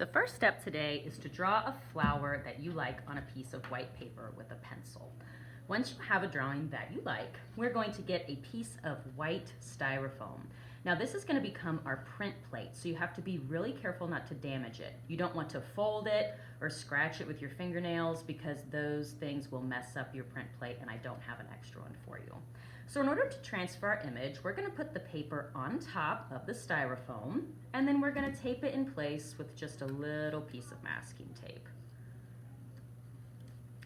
The first step today is to draw a flower that you like on a piece of white paper with a pencil. Once you have a drawing that you like, we're going to get a piece of white styrofoam. Now this is going to become our print plate, so you have to be really careful not to damage it. You don't want to fold it or scratch it with your fingernails because those things will mess up your print plate, and I don't have an extra one for you. So in order to transfer our image, we're going to put the paper on top of the styrofoam, and then we're going to tape it in place with just a little piece of masking tape.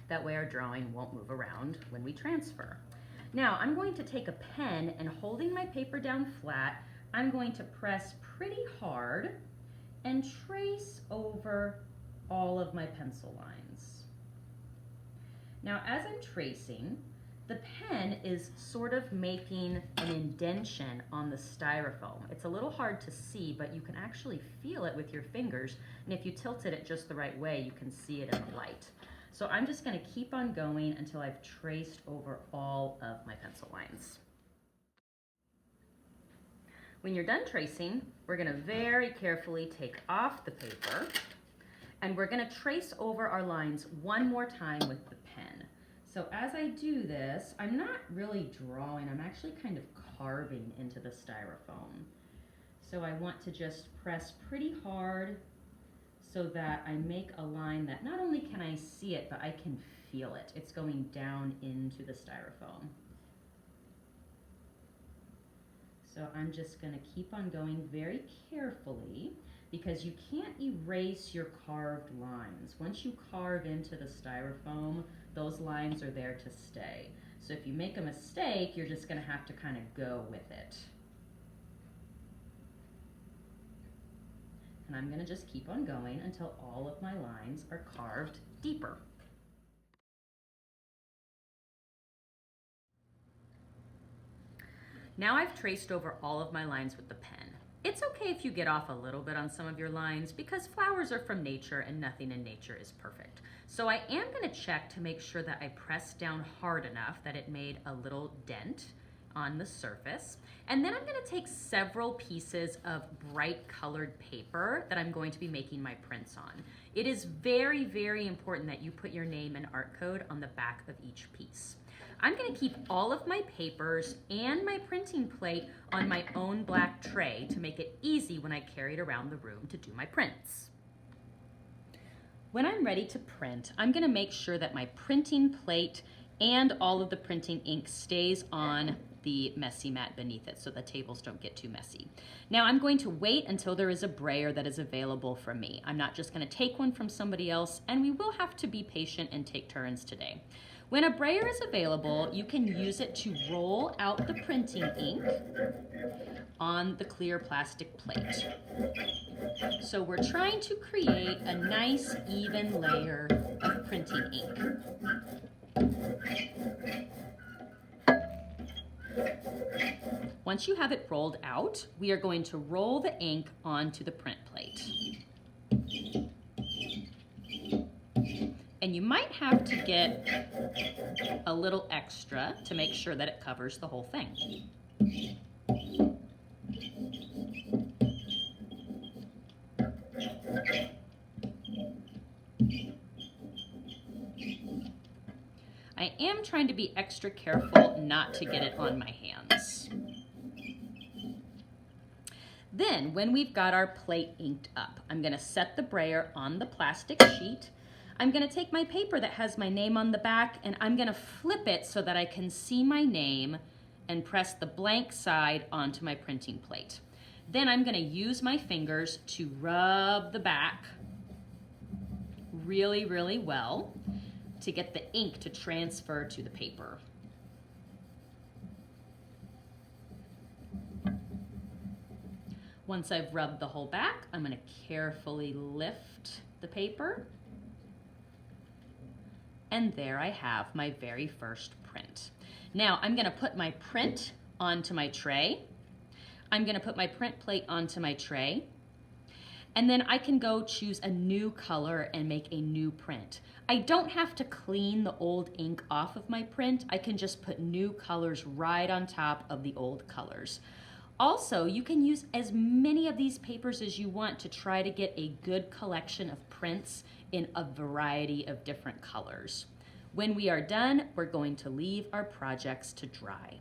That way our drawing won't move around when we transfer. Now I'm going to take a pen, and holding my paper down flat, I'm going to press pretty hard and trace over all of my pencil lines. Now as I'm tracing, the pen is sort of making an indentation on the styrofoam. It's a little hard to see, but you can actually feel it with your fingers, and if you tilted it just the right way, you can see it in the light. So I'm just going to keep on going until I've traced over all of my pencil lines. When you're done tracing, we're going to very carefully take off the paper, and we're going to trace over our lines one more time with the pen. So as I do this, I'm not really drawing, I'm actually kind of carving into the styrofoam. So I want to just press pretty hard so that I make a line that not only can I see it, but I can feel it. It's going down into the styrofoam. So I'm just going to keep on going very carefully, because you can't erase your carved lines. Once you carve into the styrofoam, those lines are there to stay. So if you make a mistake, you're just going to have to kind of go with it. And I'm going to just keep on going until all of my lines are carved deeper. Now I've traced over all of my lines with the pen. It's okay if you get off a little bit on some of your lines, because flowers are from nature and nothing in nature is perfect. So I am going to check to make sure that I pressed down hard enough that it made a little dent on the surface. And then I'm going to take several pieces of bright colored paper that I'm going to be making my prints on. It is very, very important that you put your name and art code on the back of each piece. I'm going to keep all of my papers and my printing plate on my own black tray to make it easy when I carry it around the room to do my prints. When I'm ready to print, I'm going to make sure that my printing plate and all of the printing ink stays on the messy mat beneath it so the tables don't get too messy. Now I'm going to wait until there is a brayer that is available for me. I'm not just going to take one from somebody else, and we will have to be patient and take turns today. When a brayer is available, you can use it to roll out the printing ink on the clear plastic plate. So we're trying to create a nice even layer of printing ink. Once you have it rolled out, we are going to roll the ink onto the print plate. And you might have to get a little extra to make sure that it covers the whole thing. I am trying to be extra careful not to get it on my hands. Then, when we've got our plate inked up, I'm going to set the brayer on the plastic sheet. I'm going to take my paper that has my name on the back, and I'm going to flip it so that I can see my name and press the blank side onto my printing plate. Then I'm going to use my fingers to rub the back really, really well to get the ink to transfer to the paper. Once I've rubbed the whole back, I'm going to carefully lift the paper. And there I have my very first print. Now I'm going to put my print onto my tray. I'm going to put my print plate onto my tray. And then I can go choose a new color and make a new print. I don't have to clean the old ink off of my print. I can just put new colors right on top of the old colors. Also, you can use as many of these papers as you want to try to get a good collection of prints in a variety of different colors. When we are done, we're going to leave our projects to dry.